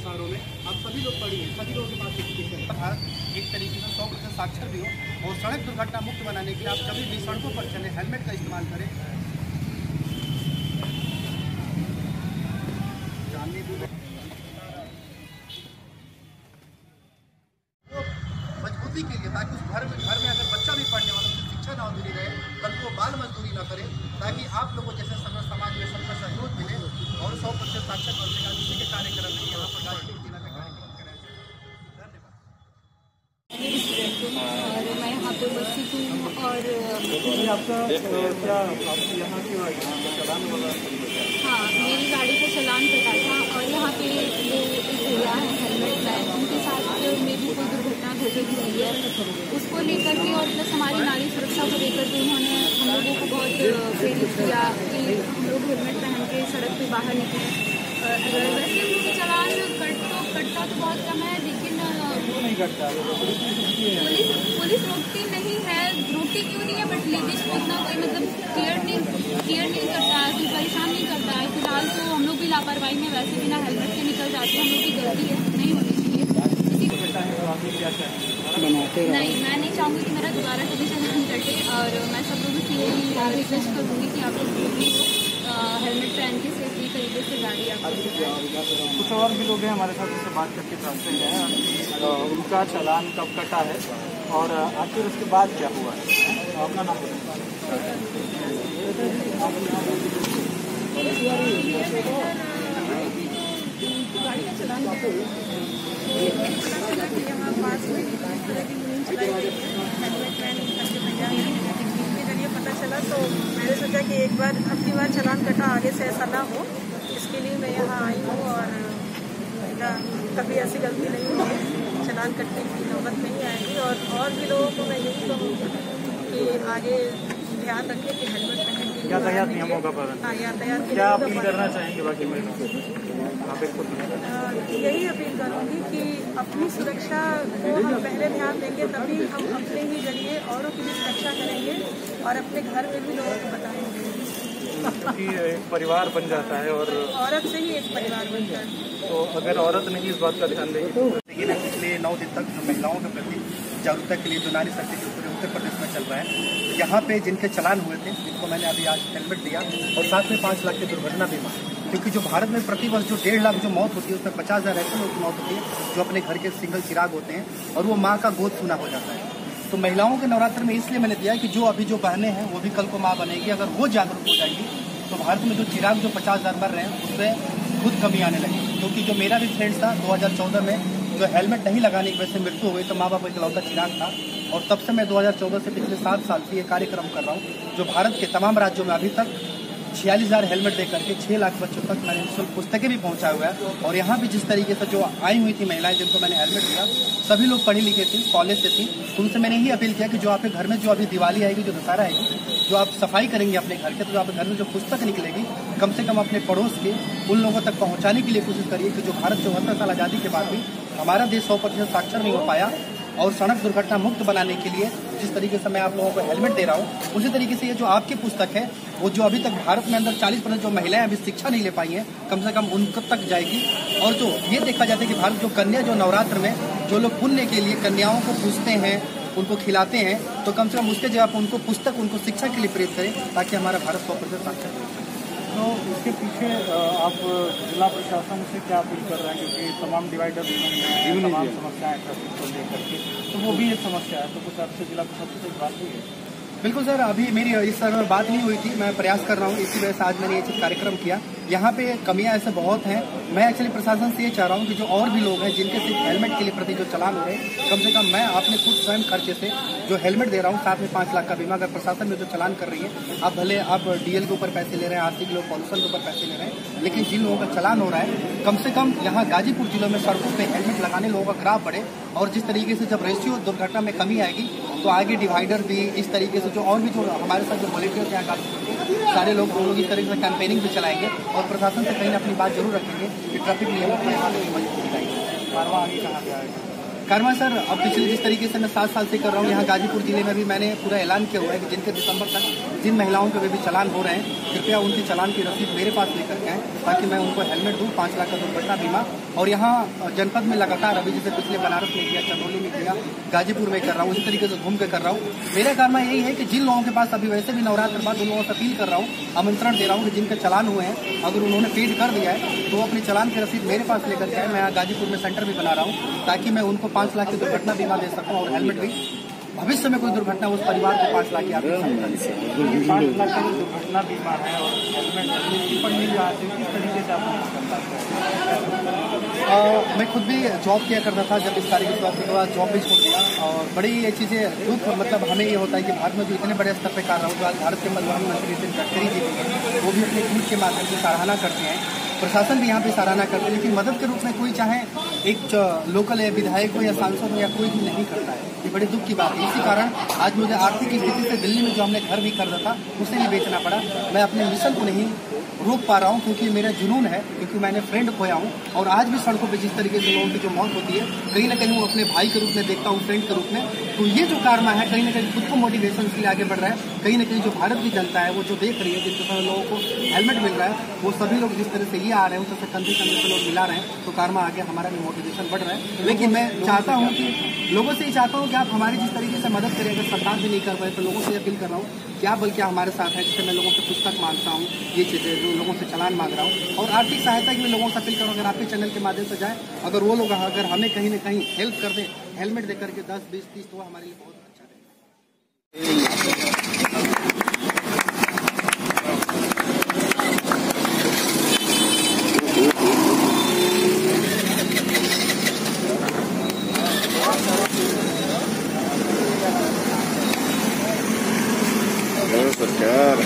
शहरों में आप सभी लोग पढ़िए, सभी लोगों के पास एजुकेशन है। भारत एक तरीके से 100% साक्षर भी हो और सड़क दुर्घटना मुक्त बनाने के लिए आप कभी भी सड़कों पर चले हेलमेट का इस्तेमाल करें। मजबूती के लिए ताकि उस घर में अगर बच्चा भी पढ़ने वाला उसकी शिक्षा ना अधूरी रहे, कल को बाल मजदूरी ना करे, ताकि आप लोगों जैसे समाज में सबका सहयोग मिले और 100% साक्षर बनने का दूसरे के कार्यक्रम में यहाँ पर गाजीपुर जिला में कार्यक्रम कराया जाए। धन्यवाद। और मैं यहाँ पे उपस्थित हूँ और आपका क्या आपको यहाँ की चलान वाला? हाँ, मेरी गाड़ी का चलान कटा था और यहाँ पे जो एक भैया है हेलमेट मैन, उनके साथ में भी कोई दुर्घटना घटित हुई है, उसको लेकर के और प्लस हमारी नारी सुरक्षा को लेकर के उन्होंने हम लोगों को बहुत प्रेरित किया कि हम लोग हेलमेट पहन के सड़क पे बाहर निकलें। अगर वैसे उनके चलान कटता तो बहुत कम है, लेकिन पुलिस रोकती नहीं है, रोकती क्यों नहीं है, बट लेडीज को उतना कोई मतलब केयर नहीं करता है, कोई परेशान नहीं करता है। फिलहाल तो हम लोग भी लापरवाही में वैसे बिना हेलमेट से निकल जाते हैं, हम लोग की गलती है, नहीं होनी चाहिए। नहीं, मैं नहीं चाहूँगी कि मेरा दोबारा कभी चलान कटे और मैं सब लोगों से यही रिक्वेस्ट करूँगी कि आप लोग भी हेलमेट पहन के सेफ्टी तरीके से गाड़ी आप। कुछ और भी लोग हैं हमारे साथ, उससे बात करके जानते हैं उनका चालान कब कटा है और आखिर उसके बाद क्या हुआ है। अपना नाम गाड़ी का चलान यहाँ पास में इस तरह की मुहिम चलाई गई है, हेलमेट पहन करके भैया के जरिए पता चला, तो मैंने सोचा कि एक बार अपनी बार चलान कटा, आगे से ऐसा ना हो, इसके लिए मैं यहाँ आई हूँ और कभी ऐसी गलती नहीं हुई है, चलान कटने की नौबत नहीं आएगी। और भी लोगों को मैं यही कहूँगी कि आगे ध्यान रखें कि हेलमेट पहन के यातायात नियमों का पालन। हाँ, यातायात क्या अपील करना चाहेंगे बाकी महिलाओं को? यही अपील करूँगी कि अपनी सुरक्षा को हम पहले ध्यान देंगे, तभी हम अपने ही जरिए औरों की भी सुरक्षा करेंगे और अपने घर में भी लोगों को बताएंगे। क्योंकि एक परिवार बन जाता है और औरत से ही एक परिवार बनता है। तो अगर औरत नहीं इस बात का ध्यान देगी तो लेकिन पिछले 9 दिन तक जो महिलाओं के प्रति जागरूकता के लिए जो नारी शक्ति पूरे उत्तर प्रदेश में चल रहा है, यहाँ पे जिनके चलान हुए थे, जिनको मैंने अभी आज हेलमेट दिया और साथ में 5 लाख के दुर्घटना बीमा, क्योंकि जो भारत में प्रतिवर्ष जो 1.5 लाख जो मौत होती है उसमें 50,000 ऐसे लोगों की मौत होती है जो अपने घर के सिंगल चिराग होते हैं और वो माँ का गोद सूना हो जाता है। तो महिलाओं के नवरात्र में इसलिए मैंने दिया कि जो अभी जो बहनें हैं वो भी कल को माँ बनेगी, अगर वो जागरूक हो जाएगी तो भारत में जो चिराग जो 50,000 मर रहे हैं उसमें खुद कमी आने लगी। क्योंकि जो मेरा भी फ्रेंड था 2014 में जो हेलमेट नहीं लगाने की वजह से मृत्यु हो गई, तो माँ बाप इकलौता चिराग था और तब से मैं 2014 से पिछले 7 साल से ये कार्यक्रम कर रहा हूँ, जो भारत के तमाम राज्यों में अभी तक 46,000 हेलमेट दे करके 6 लाख बच्चों तक मैंने निःशुल्क पुस्तकें भी पहुंचाया हुआ है। और यहाँ भी जिस तरीके से जो आई हुई थी महिलाएं जिनको मैंने हेलमेट दिया, सभी लोग पढ़ी लिखी थी, कॉलेज से थी, तो उनसे मैंने यही अपील किया कि जो आपके घर में जो अभी दिवाली आएगी, जो दशहरा आएगी, जो आप सफाई करेंगे अपने घर के, तो जो आपके घर में जो पुस्तक निकलेगी कम से कम अपने पड़ोस के उन लोगों तक पहुँचाने के लिए कोशिश करिए कि जो भारत 74 साल आज़ादी के बाद भी हमारा देश 100% साक्षर नहीं हो पाया और सड़क दुर्घटना मुक्त बनाने के लिए जिस तरीके से मैं आप लोगों को हेलमेट दे रहा हूँ, उसी तरीके से ये जो आपकी पुस्तक है वो जो अभी तक भारत में अंदर 40% जो महिलाएं अभी शिक्षा नहीं ले पाई हैं, कम से कम उनको तक जाएगी। और जो ये देखा जाता है कि भारत जो कन्या जो नवरात्र में जो लोग पुण्य के लिए कन्याओं को पूजते हैं, उनको खिलाते हैं, तो कम से कम उसके जगह उनको पुस्तक, उनको शिक्षा के लिए प्रेरित करें ताकि हमारा भारत 100% साक्षर हो। तो इसके पीछे आप जिला प्रशासन से क्या अपील कर रहे हैं, क्योंकि तमाम डिवाइडर तमाम समस्याएं ट्रैफिक को लेकर के, तो वो भी एक समस्या है, तो कुछ आपसे जिला प्रशासन से बात हुई है? बिल्कुल सर, अभी मेरी इस समय में बात नहीं हुई थी, मैं प्रयास कर रहा हूँ, इसी वजह से आज मैंने ये चीज कार्यक्रम किया। यहाँ पे कमियां ऐसे बहुत हैं, मैं एक्चुअली प्रशासन से ये चाह रहा हूँ कि जो और भी लोग हैं जिनके सिर्फ हेलमेट के लिए प्रति जो चलान हो रहे हैं, कम से कम मैं अपने खुद स्वयं खर्चे से जो हेलमेट दे रहा हूँ, साथ में 5 लाख का बीमा, अगर प्रशासन में जो चलान कर रही है, आप भले आप डीएल के ऊपर पैसे ले रहे हैं, आरसी के लोग पॉल्यूशन के ऊपर पैसे ले रहे हैं, लेकिन जिन लोगों का चलान हो रहा है, कम से कम यहाँ गाजीपुर जिलों में सड़कों पर हेलमेट लगाने लोगों का ग्राफ बढ़े और जिस तरीके से जब रेशियो दुर्घटना में कमी आएगी तो आगे डिवाइडर भी इस तरीके से जो और भी जो हमारे साथ जो वॉलंटियर्स हैं सारे लोग हम लोग इस तरीके से कैंपेनिंग भी चलाएंगे और प्रशासन से कहीं ना अपनी बात जरूर रखेंगे कि ट्रैफिक नियमों को निभाने की मजबूरी दिलाएंगे। कारवां आगे कहाँ पे आएगा? कारवां सर अब पिछले जिस तरीके से मैं 7 साल से कर रहा हूँ, यहाँ गाजीपुर जिले में भी मैंने पूरा ऐलान किया हुआ है कि जिनके दिसंबर तक जिन महिलाओं के भी चलान हो रहे हैं, कृपया उनकी चलान की रसीद मेरे पास लेकर के जाएं, ताकि मैं उनको हेलमेट दूं, 5 लाख का दुर्घटना बीमा। और यहाँ जनपद में लगातार अभी जैसे पिछले बनारस में किया, चंदौली में किया, गाजीपुर में कर रहा हूँ, इसी तरीके से घूम के कर रहा हूँ। मेरा काम यही है कि जिन लोगों के पास अभी वैसे भी नवरात्र बाद, उन लोगों से अपील कर रहा हूँ, आमंत्रण दे रहा हूँ कि जिनके चालान हुए हैं, अगर उन्होंने पेड कर दिया है तो वो अपने चालान की रसीद मेरे पास लेकर के आए। मैं यहाँ गाजीपुर में सेंटर भी बना रहा हूँ, ताकि मैं उनको 5 लाख की दुर्घटना बीमा दे सकूँ और हेलमेट भी, भविष्य में कोई दुर्घटना उस परिवार को 5 लाख की आर्थिक सहायता दे सकूं। 5 लाख का दुर्घटना बीमा है और हेलमेट पर मिल रहा है, किस तरीके से आप करता है? मैं खुद भी जॉब किया करता था, जब इस कार्य की शुरुआत के बाद जॉब भी छोड़ दिया। और बड़ी ये चीज़ें दुख, मतलब हमें ये होता है कि भारत में जो इतने बड़े स्तर पर कार्य हो, आज भारत के परिवहन मंत्री नितिन गडकरी जी भी हैं, वो भी अपने ट्वीट के माध्यम से सराहना करते हैं, प्रशासन भी यहाँ पे सराहना करते हैं, लेकिन मदद के रूप में कोई चाहे एक लोकल विधायक हो या सांसद हो या कोई भी नहीं करता है। ये बड़ी दुख की बात है। इसी कारण आज मुझे आर्थिक स्थिति से दिल्ली में जो हमने घर भी खरीदा था उसे भी बेचना पड़ा। मैं अपने मिशन को नहीं रोक पा रहा हूँ, क्योंकि मेरा जुनून है, क्योंकि मैंने फ्रेंड खोया हूँ। और आज भी सड़कों पे जिस तरीके से लोगों की जो मौत होती है, कहीं ना कहीं वो अपने भाई के रूप में देखता हूँ, फ्रेंड के रूप में। तो ये जो कारमा है, कहीं ना कहीं खुद को मोटिवेशन के लिए आगे बढ़ रहा है। कहीं ना कहीं जो भारत की जनता है, वो जो देख रही है, जिनके साथ लोगों को हेलमेट मिल रहा है, वो सभी लोग जिस तरह से ये आ रहे हैं, उससे कंधे कंधे से लोग मिला रहे हैं, तो कारमा आगे हमारा भी मोटिवेशन बढ़ रहा है। लेकिन मैं चाहता हूँ कि लोगों से ही चाहता हूँ कि आप हमारी जिस तरीके से मदद करें, अगर सरकार भी नहीं कर पाए तो लोगों से अपील कर रहा हूँ कि आप बल्कि हमारे साथ है। जैसे मैं लोगों से पुस्तक मांगता हूँ, ये चीज़ें जो लोगों से चालान मांग रहा हूँ, और आर्थिक सहायता की भी लोगों से अपील करूँ, अगर आपके चैनल के माध्यम से जाए, अगर वो लोग अगर हमें कहीं ना कहीं हेल्प कर दें, हेलमेट दे करके 10, 20, 30, तो हमारे लिए बहुत अच्छा रहेगा। सरकार